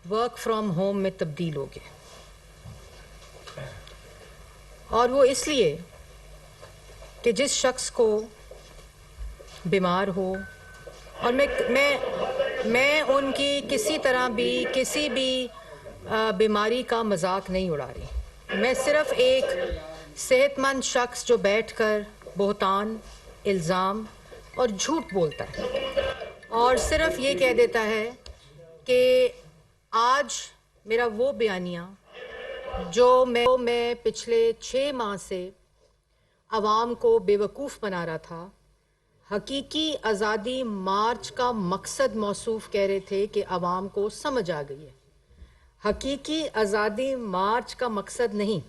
Work from home میں تبدیل ہو گئے، اور وہ اس لیے کہ جس شخص کو بیمار ہو، اور میں ان کی کسی طرح بھی کسی بھی بیماری کا مذاق نہیں اڑا رہی، میں صرف ایک صحت مند شخص جو بیٹھ کر بہتان، الزام اور جھوٹ بولتا ہے اور صرف یہ کہہ دیتا ہے کہ آج میرا وہ بیانیہ جو میں پچھلے 6 ماہ سے عوام کو بے وقوف بنا رہا تھا، حقیقی آزادی مارچ کا مقصد موصوف کہہ رہے تھے کہ عوام کو سمجھ آ گئی ہے۔ حقیقی آزادی مارچ کا مقصد نہیں،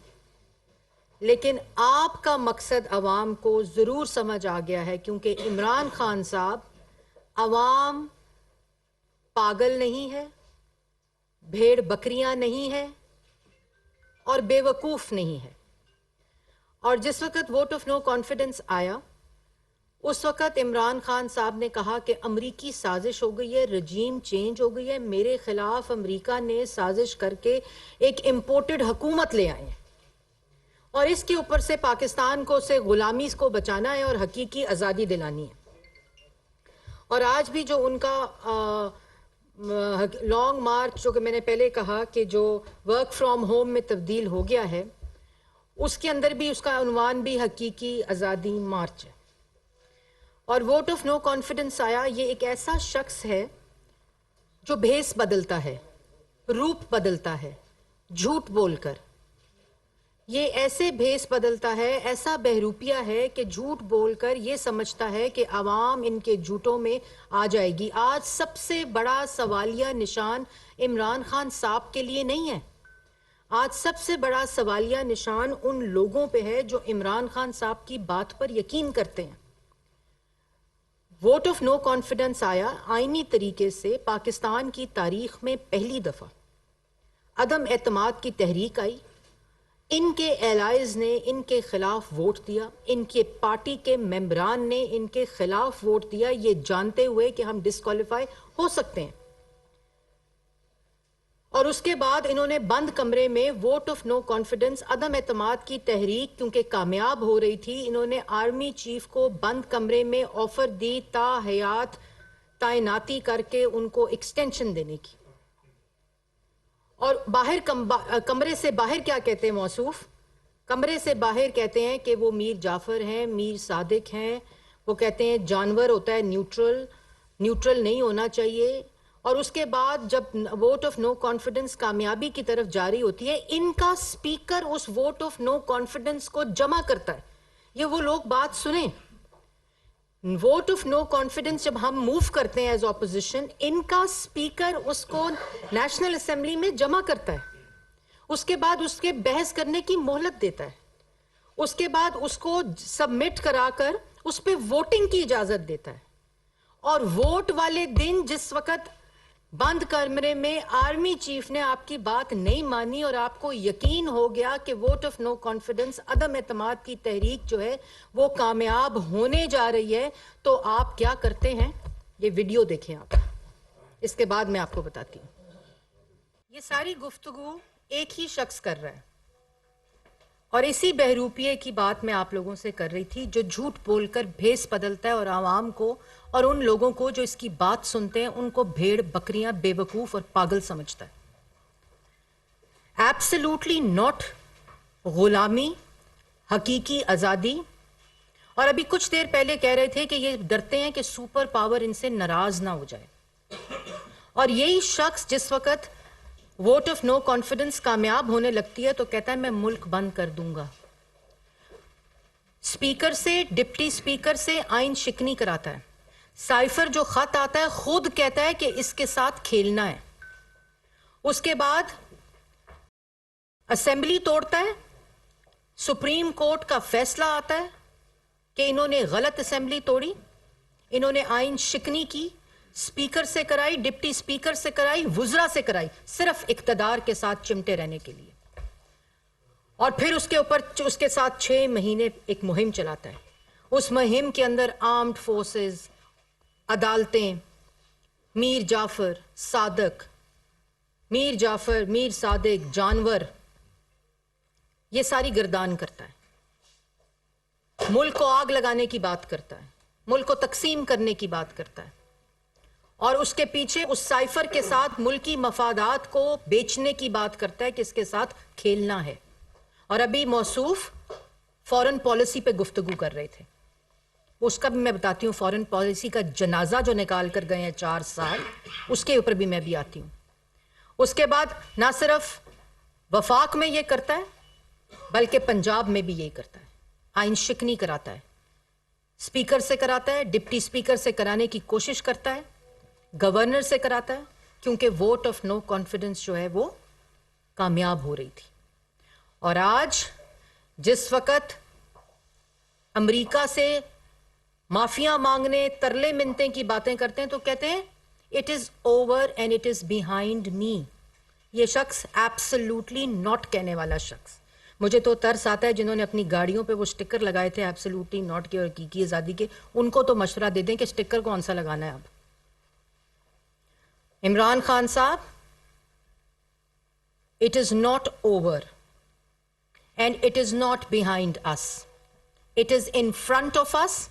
لیکن آپ کا مقصد عوام کو ضرور سمجھ آ گیا ہے، کیونکہ عمران خان صاحب عوام پاگل نہیں ہے، بھیڑ بکریاں نہیں ہے اور بے وقوف نہیں ہے۔ اور جس وقت ووٹ آف نو کانفیڈنس آیا، اس وقت عمران خان صاحب نے کہا کہ امریکی سازش ہو گئی ہے، رجیم چینج ہو گئی ہے، میرے خلاف امریکہ نے سازش کر کے ایک امپورٹڈ حکومت لے آئے ہیں اور اس کے اوپر سے پاکستان کو سے غلامی کو بچانا ہے اور حقیقی آزادی دلانی ہے۔ اور آج بھی جو ان کا لانگ مارچ، جو کہ میں نے پہلے کہا کہ جو ورک فرام ہوم میں تبدیل ہو گیا ہے، اس کے اندر بھی اس کا عنوان بھی حقیقی آزادی مارچ ہے۔ اور ووٹ آف نو کانفیڈنس آیا، یہ ایک ایسا شخص ہے جو بھیس بدلتا ہے، روپ بدلتا ہے، جھوٹ بول کر، یہ ایسے بھیس بدلتا ہے، ایسا بہروپیہ ہے کہ جھوٹ بول کر یہ سمجھتا ہے کہ عوام ان کے جھوٹوں میں آ جائے گی۔ آج سب سے بڑا سوالیہ نشان عمران خان صاحب کے لیے نہیں ہے، آج سب سے بڑا سوالیہ نشان ان لوگوں پہ ہے جو عمران خان صاحب کی بات پر یقین کرتے ہیں۔ ووٹ آف نو کانفیڈنس آیا، آئینی طریقے سے پاکستان کی تاریخ میں پہلی دفعہ عدم اعتماد کی تحریک آئی، ان کے ایلائز نے ان کے خلاف ووٹ دیا، ان کے پارٹی کے ممبران نے ان کے خلاف ووٹ دیا، یہ جانتے ہوئے کہ ہم ڈسکوالیفائی ہو سکتے ہیں، اور اس کے بعد انہوں نے بند کمرے میں ووٹ آف نو کانفیڈنس، عدم اعتماد کی تحریک کیونکہ کامیاب ہو رہی تھی، انہوں نے آرمی چیف کو بند کمرے میں آفر دی تا حیات تعیناتی کر کے ان کو ایکسٹینشن دینے کی۔ اور باہر کمرے سے باہر کیا کہتے ہیں موصوف؟ کمرے سے باہر کہتے ہیں کہ وہ میر جعفر ہیں، میر صادق ہیں، وہ کہتے ہیں جانور ہوتا ہے نیوٹرل نہیں ہونا چاہیے۔ اور اس کے بعد جب ووٹ آف نو کانفیڈنس کامیابی کی طرف جاری ہوتی ہے، ان کا سپیکر اس ووٹ آف نو کانفیڈنس کو جمع کرتا ہے۔ یہ وہ لوگ بات سنیں، ووٹ آف نو کانفیڈنس جب ہم موو کرتے ہیں ایز اپوزیشن، ان کا سپیکر اس کو نیشنل اسمبلی میں جمع کرتا ہے، اس کے بعد اس کے بحث کرنے کی مہلت دیتا ہے، اس کے بعد اس کو سبمٹ کرا کر اس پہ ووٹنگ کی اجازت دیتا ہے، اور ووٹ والے دن جس وقت بند کمرے میں آرمی چیف نے آپ کی بات نہیں مانی اور آپ کو یقین ہو گیا کہ ووٹ آف نو کانفیڈنس، عدم اعتماد کی تحریک جو ہے وہ کامیاب ہونے جا رہی ہے، تو آپ کیا کرتے ہیں؟ یہ ویڈیو دیکھیں آپ، اس کے بعد میں آپ کو بتاتی ہوں۔ یہ ساری گفتگو ایک ہی شخص کر رہا ہے، اور اسی بہروپیے کی بات میں آپ لوگوں سے کر رہی تھی، جو جھوٹ بول کر بھیس بدلتا ہے اور عوام کو اور ان لوگوں کو جو اس کی بات سنتے ہیں ان کو بھیڑ بکریاں، بے وقوف اور پاگل سمجھتا ہے۔ ایبسلیوٹلی ناٹ، غلامی، حقیقی آزادی۔ اور ابھی کچھ دیر پہلے کہہ رہے تھے کہ یہ ڈرتے ہیں کہ سپر پاور ان سے ناراض نہ ہو جائے، اور یہی شخص جس وقت ووٹ آف نو کانفیڈنس کامیاب ہونے لگتی ہے تو کہتا ہے میں ملک بند کر دوں گا، سپیکر سے، ڈپٹی سپیکر سے آئین شکنی کراتا ہے، سائفر جو خط آتا ہے خود کہتا ہے کہ اس کے ساتھ کھیلنا ہے، اس کے بعد اسمبلی توڑتا ہے، سپریم کورٹ کا فیصلہ آتا ہے کہ انہوں نے غلط اسمبلی توڑی، انہوں نے آئین شکنی کی، سپیکر سے کرائی، ڈپٹی سپیکر سے کرائی، وزراء سے کرائی، صرف اقتدار کے ساتھ چمٹے رہنے کے لیے، اور پھر اس کے اوپر اس کے ساتھ 6 مہینے ایک مہم چلاتا ہے۔ اس مہم کے اندر آرمڈ فورسز، عدالتیں، میر جعفر، صادق، میر جعفر، میر صادق، جانور، یہ ساری گردان کرتا ہے، ملک کو آگ لگانے کی بات کرتا ہے، ملک کو تقسیم کرنے کی بات کرتا ہے، اور اس کے پیچھے اس سائفر کے ساتھ ملکی مفادات کو بیچنے کی بات کرتا ہے کہ اس کے ساتھ کھیلنا ہے۔ اور ابھی موصوف فورن پالیسی پہ گفتگو کر رہے تھے، اس کا بھی میں بتاتی ہوں، فورن پالیسی کا جنازہ جو نکال کر گئے ہیں 4 سال، اس کے اوپر بھی میں بھی آتی ہوں۔ اس کے بعد نہ صرف وفاق میں یہ کرتا ہے بلکہ پنجاب میں بھی یہی کرتا ہے، آئین شکنی کراتا ہے، اسپیکر سے کراتا ہے، ڈپٹی اسپیکر سے کرانے کی کوشش کرتا ہے، گورنر سے کراتا ہے، کیونکہ ووٹ آف نو کانفیڈنس جو ہے وہ کامیاب ہو رہی تھی۔ اور آج جس وقت امریکہ سے معافیاں مانگنے، ترلے منتیں کی باتیں کرتے ہیں تو کہتے ہیں it is over and it is behind me. یہ شخص ایبسلوٹلی ناٹ کہنے والا شخص، مجھے تو ترس آتا ہے جنہوں نے اپنی گاڑیوں پہ وہ سٹکر لگائے تھے ایبسلوٹلی ناٹ کے اور کی آزادی کے، ان کو تو مشورہ دے دیں کہ سٹکر کون سا لگانا ہے۔ اب عمران خان صاحب، it is not over and it is not behind us, it is in front of us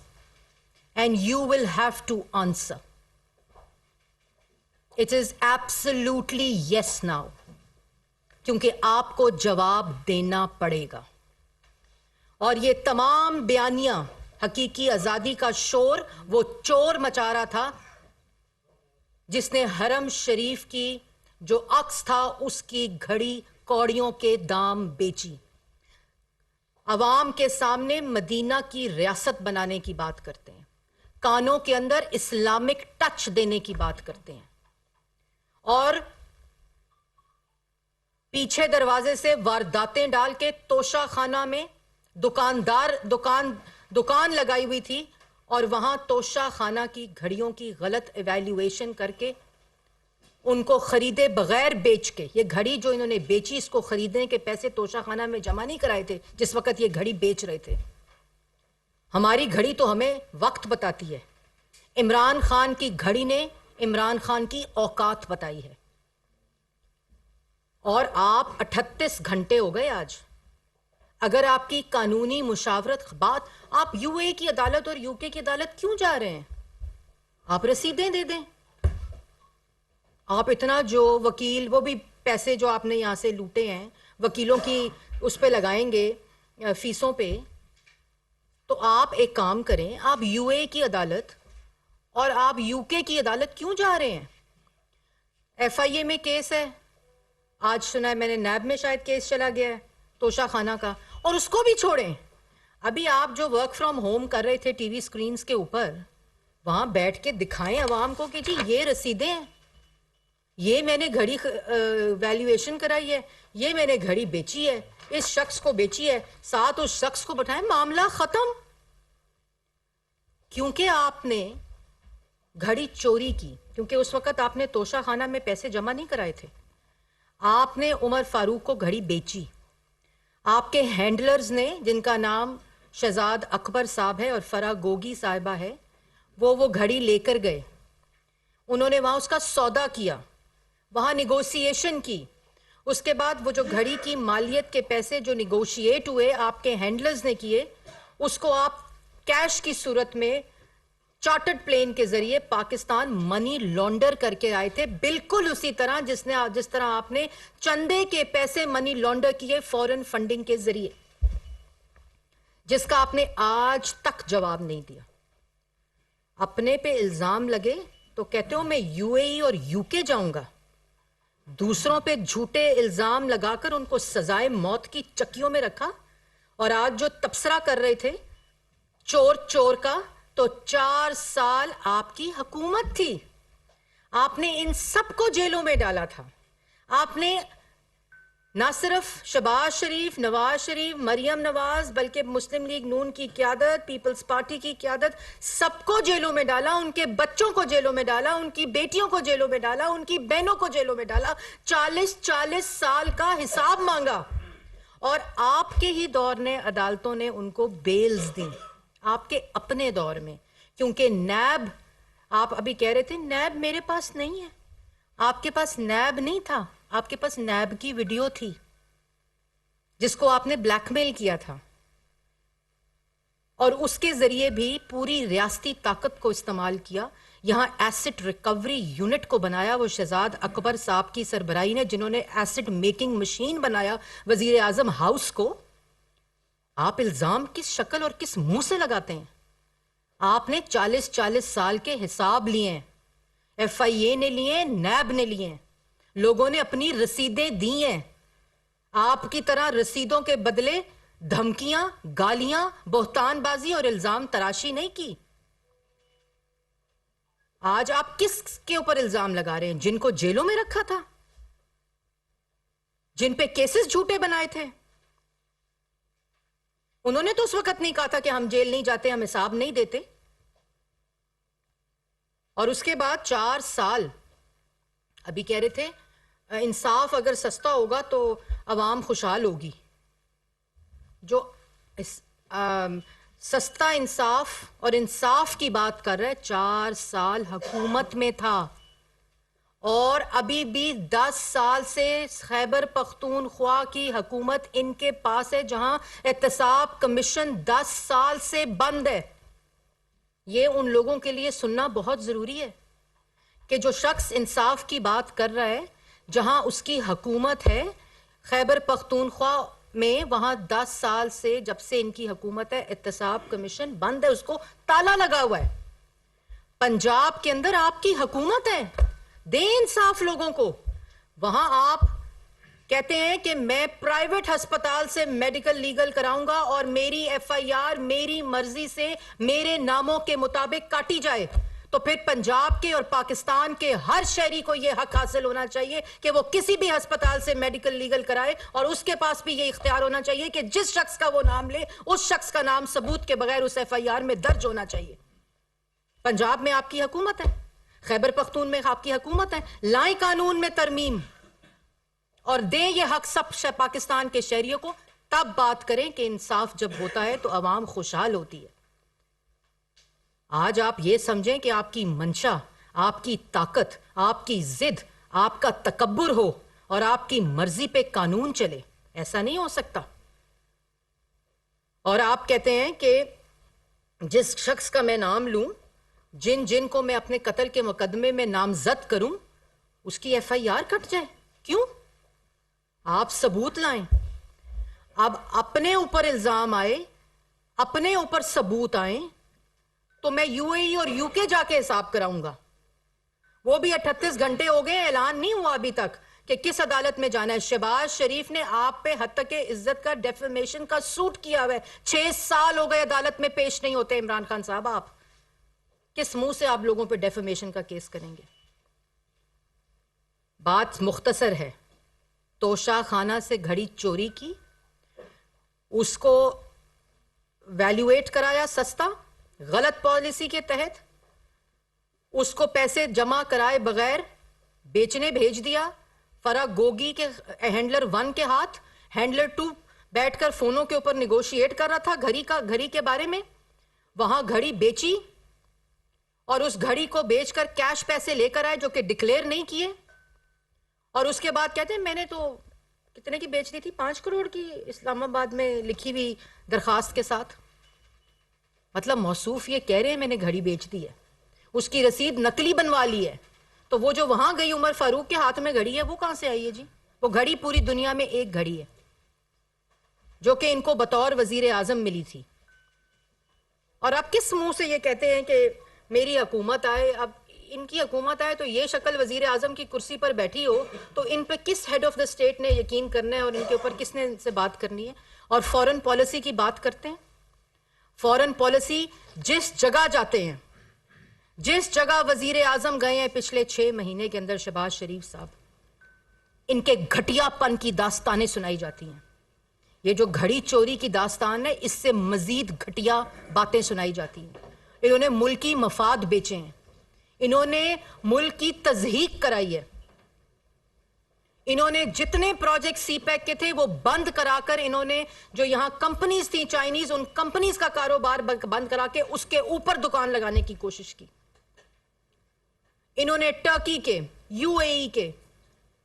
and you will have to answer. It is absolutely yes now, کیونکہ آپ کو جواب دینا پڑے گا۔ اور یہ تمام بیانیاں حقیقی آزادی کا شور وہ چور مچا رہا تھا جس نے حرم شریف کی جو عکس تھا اس کی گھڑی کوڑیوں کے دام بیچی، عوام کے سامنے مدینہ کی ریاست بنانے کی بات کرتے ہیں، کانوں کے اندر اسلامک ٹچ دینے کی بات کرتے ہیں، اور پیچھے دروازے سے وارداتیں ڈال کے توشہ خانہ میں دکان لگائی ہوئی تھی، اور وہاں توشہ خانہ کی گھڑیوں کی غلط ایویلیویشن کر کے ان کو خریدے بغیر بیچ کے، یہ گھڑی جو انہوں نے بیچی اس کو خریدنے کے پیسے توشہ خانہ میں جمع نہیں کرائے تھے جس وقت یہ گھڑی بیچ رہے تھے۔ ہماری گھڑی تو ہمیں وقت بتاتی ہے، عمران خان کی گھڑی نے عمران خان کی اوقات بتائی ہے۔ اور آپ 38 گھنٹے ہو گئے آج، اگر آپ کی قانونی مشاورت بات، آپ یو اے کی عدالت اور یو کے کی عدالت کیوں جا رہے ہیں؟ آپ رسیدیں دے دیں۔ آپ اتنا جو وکیل، وہ بھی پیسے جو آپ نے یہاں سے لوٹے ہیں وکیلوں کی اس پہ لگائیں گے فیسوں پہ، تو آپ ایک کام کریں، آپ یو اے کی عدالت اور آپ یو کے کی عدالت کیوں جا رہے ہیں؟ ایف آئی اے میں کیس ہے، آج سنا ہے میں نے نیب میں شاید کیس چلا گیا ہے توشہ خانہ کا، اور اس کو بھی چھوڑیں۔ ابھی آپ جو ورک فرام ہوم کر رہے تھے ٹی وی سکرینز کے اوپر، وہاں بیٹھ کے دکھائیں عوام کو کہ جی یہ رسیدیں ہیں، یہ میں نے گھڑی ویلیویشن کرائی ہے، یہ میں نے گھڑی بیچی ہے، اس شخص کو بیچی ہے، ساتھ اس شخص کو بٹھائیں، معاملہ ختم۔ کیونکہ آپ نے گھڑی چوری کی، کیونکہ اس وقت آپ نے توشہ خانہ میں پیسے جمع نہیں کرائے تھے، آپ نے عمر فاروق کو گھڑی بیچی، آپ کے ہینڈلرز نے جن کا نام شہزاد اکبر صاحب ہے اور فرح گوگی صاحبہ ہے، وہ گھڑی لے کر گئے، انہوں نے وہاں اس کا سودا کیا، وہاں نیگوسیشن کی، اس کے بعد وہ جو گھڑی کی مالیت کے پیسے جو نیگوشیٹ ہوئے آپ کے ہینڈلرز نے کیے، اس کو آپ کیش کی صورت میں چارٹرڈ پلین کے ذریعے پاکستان منی لانڈر کر کے آئے تھے، بالکل اسی طرح جس طرح آپ نے چندے کے پیسے منی لانڈر کیے فورن فنڈنگ کے ذریعے، جس کا آپ نے آج تک جواب نہیں دیا۔ اپنے پہ الزام لگے تو کہتے ہو میں یو اے ای اور یو کے جاؤں گا، دوسروں پہ جھوٹے الزام لگا کر ان کو سزائے موت کی چکیوں میں رکھا، اور آج جو تبصرہ کر رہے تھے چور کا، تو 4 سال آپ کی حکومت تھی، آپ نے ان سب کو جیلوں میں ڈالا تھا، آپ نے نہ صرف شہباز شریف، نواز شریف، مریم نواز، بلکہ مسلم لیگ نون کی قیادت، پیپلز پارٹی کی قیادت، سب کو جیلوں میں ڈالا، ان کے بچوں کو جیلوں میں ڈالا، ان کی بیٹیوں کو جیلوں میں ڈالا، ان کی بہنوں کو جیلوں میں ڈالا، 40 سال کا حساب مانگا، اور آپ کے ہی دور نے عدالتوں نے ان کو بیلز دیں، آپ کے اپنے دور میں، کیونکہ نیب، آپ ابھی کہہ رہے تھے نیب میرے پاس نہیں ہے، آپ کے پاس نیب نہیں تھا، آپ کے پاس نیب کی ویڈیو تھی جس کو آپ نے بلیک میل کیا تھا اور اس کے ذریعے بھی پوری ریاستی طاقت کو استعمال کیا. یہاں ایسٹ ریکوری یونٹ کو بنایا وہ شہزاد اکبر صاحب کی سربراہی نے, جنہوں نے ایسٹ میکنگ مشین بنایا وزیر اعظم ہاؤس کو. آپ الزام کس شکل اور کس منہ سے لگاتے ہیں؟ آپ نے 40 سال کے حساب لیے ہیں, ایف آئی اے نے لیے ہیں, نیب نے لیے ہیں, لوگوں نے اپنی رسیدیں دی ہیں. آپ کی طرح رسیدوں کے بدلے دھمکیاں, گالیاں, بہتان بازی اور الزام تراشی نہیں کی. آج آپ کس کے اوپر الزام لگا رہے ہیں؟ جن کو جیلوں میں رکھا تھا, جن پہ کیسز جھوٹے بنائے تھے. انہوں نے تو اس وقت نہیں کہا تھا کہ ہم جیل نہیں جاتے, ہم حساب نہیں دیتے. اور اس کے بعد 4 سال ابھی کہہ رہے تھے انصاف اگر سستا ہوگا تو عوام خوشحال ہوگی. جو سستا انصاف اور انصاف کی بات کر رہا ہے 4 سال حکومت میں تھا, اور ابھی بھی 10 سال سے خیبر پختونخوا کی حکومت ان کے پاس ہے, جہاں احتساب کمیشن 10 سال سے بند ہے. یہ ان لوگوں کے لیے سننا بہت ضروری ہے کہ جو شخص انصاف کی بات کر رہا ہے, جہاں اس کی حکومت ہے خیبر پختونخوا میں, وہاں 10 سال سے جب سے ان کی حکومت ہے احتساب کمیشن بند ہے, اس کو تالا لگا ہوا ہے. پنجاب کے اندر آپ کی حکومت ہے, دیں انصاف لوگوں کو. وہاں آپ کہتے ہیں کہ میں پرائیویٹ ہسپتال سے میڈیکل لیگل کراؤں گا اور میری ایف آئی آر میری مرضی سے میرے ناموں کے مطابق کاٹی جائے. تو پھر پنجاب کے اور پاکستان کے ہر شہری کو یہ حق حاصل ہونا چاہیے کہ وہ کسی بھی ہسپتال سے میڈیکل لیگل کرائے, اور اس کے پاس بھی یہ اختیار ہونا چاہیے کہ جس شخص کا وہ نام لے اس شخص کا نام ثبوت کے بغیر اس ایف آئی آر میں درج ہونا چاہیے. پنجاب میں آپ کی حکومت ہے, خیبر پختون میں آپ کی حکومت ہے. لائیں قانون میں ترمیم اور دیں یہ حق سب پاکستان کے شہریوں کو, تب بات کریں کہ انصاف جب ہوتا ہے تو عوام خوشحال ہوتی ہے. آج آپ یہ سمجھیں کہ آپ کی منشا, آپ کی طاقت, آپ کی ضد, آپ کا تکبر ہو اور آپ کی مرضی پہ قانون چلے. ایسا نہیں ہو سکتا. اور آپ کہتے ہیں کہ جس شخص کا میں نام لوں, جن کو میں اپنے قتل کے مقدمے میں نامزد کروں, اس کی ایف آئی آر کٹ جائے. کیوں؟ آپ ثبوت لائیں. اب اپنے اوپر الزام آئے, اپنے اوپر ثبوت آئیں, تو میں یو اے ای اور یو کے جا کے حساب کراؤں گا. وہ بھی 38 گھنٹے ہو گئے, اعلان نہیں ہوا ابھی تک کہ کس عدالت میں جانا ہے. شہباز شریف نے آپ پہ حتیٰ کہ عزت کا ڈیفیمیشن کا سوٹ کیا ہوا ہے. 6 سال ہو گئے عدالت میں پیش نہیں ہوتے. عمران خان صاحب, آپ کس منہ سے آپ لوگوں پہ ڈیفیمیشن کا کیس کریں گے؟ بات مختصر ہے. توشہ خانہ سے گھڑی چوری کی, اس کو ویلیویٹ کرایا سستا غلط پالیسی کے تحت, اس کو پیسے جمع کرائے بغیر بیچنے بھیج دیا فرح گوگی کے ہینڈلر 1 کے ہاتھ. ہینڈلر 2 بیٹھ کر فونوں کے اوپر نیگوشیٹ کر رہا تھا گھڑی کے بارے میں. وہاں گھڑی بیچی اور اس گھڑی کو بیچ کر کیش پیسے لے کر آئے جو کہ ڈکلیئر نہیں کیے, اور اس کے بعد کہتے ہیں میں نے تو کتنے کی بیچ دی تھی, 5 کروڑ کی, اسلام آباد میں لکھی ہوئی درخواست کے ساتھ. مطلب موصوف یہ کہہ رہے ہیں میں نے گھڑی بیچ دی ہے, اس کی رسید نقلی بنوا لی ہے. تو وہ جو وہاں گئی عمر فاروق کے ہاتھ میں گھڑی ہے, وہ کہاں سے آئی ہے جی؟ وہ گھڑی پوری دنیا میں ایک گھڑی ہے جو کہ ان کو بطور وزیر اعظم ملی تھی. اور آپ کس منہ سے یہ کہتے ہیں کہ میری حکومت آئے؟ اب ان کی حکومت آئے تو یہ شکل وزیر اعظم کی کرسی پر بیٹھی ہو تو ان پہ کس ہیڈ آف دا اسٹیٹ نے یقین کرنا ہے اور ان کے اوپر کس نے ان سے بات کرنی ہے؟ اور فورن پالیسی کی بات کرتے ہیں. فورن پالیسی جس جگہ جاتے ہیں, جس جگہ وزیر اعظم گئے ہیں پچھلے 6 مہینے کے اندر, شہباز شریف صاحب, ان کے گھٹیا پن کی داستانیں سنائی جاتی ہیں. یہ جو گھڑی چوری کی داستان ہے, اس سے مزید گھٹیا باتیں سنائی جاتی ہیں. انہوں نے ملکی مفاد بیچے ہیں, انہوں نے ملک کی تضحیک کرائی ہے, انہوں نے جتنے پروجیکٹ سی پیک کے تھے وہ بند کرا کر, انہوں نے جو یہاں کمپنیز تھیں چائنیز, ان کمپنیز کا کاروبار بند کرا کے اس کے اوپر دکان لگانے کی کوشش کی. انہوں نے ٹرکی کے, یو اے ای کے,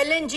LNG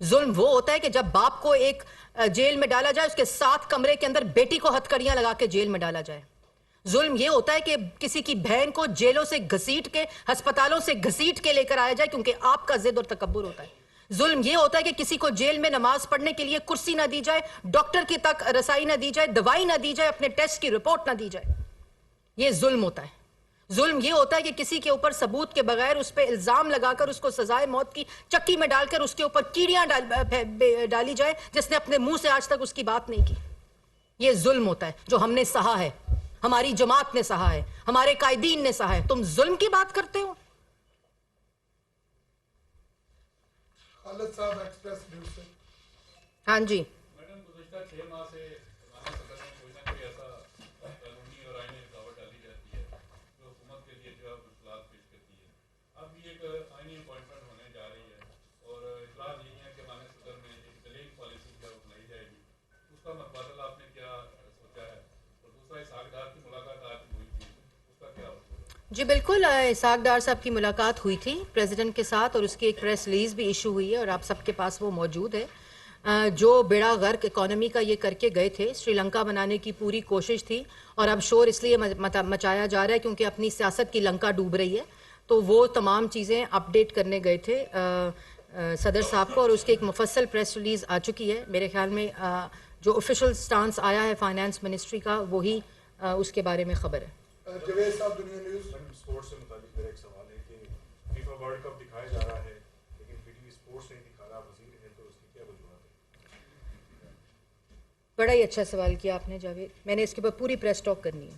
ظلم وہ ہوتا ہے کہ جب باپ کو ایک جیل میں ڈالا جائے، اس کے ساتھ کمرے کے اندر بیٹی کو ہتھکڑیاں لگا کے جیل میں ڈالا جائے. ظلم یہ ہوتا ہے کہ کسی کی بہن کو جیلوں سے گھسیٹ کے، ہسپتالوں سے گھسیٹ کے لے کر آیا جائے کیونکہ آپ کا ضد اور تکبر ہوتا ہے. ظلم یہ ہوتا ہے کہ کسی کو جیل میں نماز پڑھنے کے لیے کرسی نہ دی جائے، ڈاکٹر کی تک رسائی نہ دی جائے، دوائی نہ دی جائے، اپنے ٹیسٹ کی رپورٹ نہ دی جائے. یہ ظلم ہوتا ہے. ظلم یہ ہوتا ہے کہ کسی کے اوپر ثبوت کے بغیر اس پہ الزام لگا کر اس کو سزائے موت کی چکی میں ڈال کر اس کے اوپر کیڑیاں ڈالی جائے جس نے اپنے منہ سے آج تک اس کی بات نہیں کی. یہ ظلم ہوتا ہے جو ہم نے سہا ہے، ہماری جماعت نے سہا ہے، ہمارے قائدین نے سہا ہے. تم ظلم کی بات کرتے ہو؟ خالد صاحب ایکسپریس نیوز سے. ہاں جی. میڈم، گزشتہ 6 ماہ سے ہمارے صدر میں کوئی نہ کوئی ایسا قانونی اور آئینی رکاوٹ ڈالی جاتی ہے جو حکومت کے لیے جو ہے مشکلات پیش کرتی ہے. اب یہ ایک آئینی اپوائنٹمنٹ ہونے جا رہی ہے اور اطلاعات یہی ہیں کہ ہمارے صدر میں ایک ڈیلینگ پالیسی جو اپنائی جائے گی. اس کا متبادل آپ نے کیا سوچا ہے؟ اور دوسرا اسحاق ڈار کی ملاقات آج ہوئی تھی، اس کا کیا ہوگا؟ جی بالکل، اسحاق ڈار صاحب کی ملاقات ہوئی تھی پریزیڈنٹ کے ساتھ اور اس کی ایک پریس ریلیز بھی ایشو ہوئی ہے اور آپ سب کے پاس وہ موجود ہے. جو بیڑا غرق اکانومی کا یہ کر کے گئے تھے، سری لنکا بنانے کی پوری کوشش تھی اور اب شور اس لیے مچایا جا رہا ہے کیونکہ اپنی سیاست کی لنکا ڈوب رہی ہے. تو وہ تمام چیزیں اپڈیٹ کرنے گئے تھے صدر صاحب کو اور اس کی ایک مفصل پریس ریلیز آ چکی ہے. میرے خیال میں جو آفیشل سٹانس آیا ہے فائنانس منسٹری کا وہی اس کے بارے میں خبر ہے. جوید صاحب دنیا نیوز. اسپورٹس سے متعلق میرا ایک سوال ہے کہ فیفا ورلڈ کپ دکھایا جا رہا ہے لیکن پی ٹی وی اسپورٹس نہیں دکھا رہا، وزیر ہے تو اس کی کیا وجوہات ہے؟ بڑا ہی اچھا سوال کیا آپ نے جاوید، میں نے اس کے اوپر پوری پریس ٹاک کرنی ہے.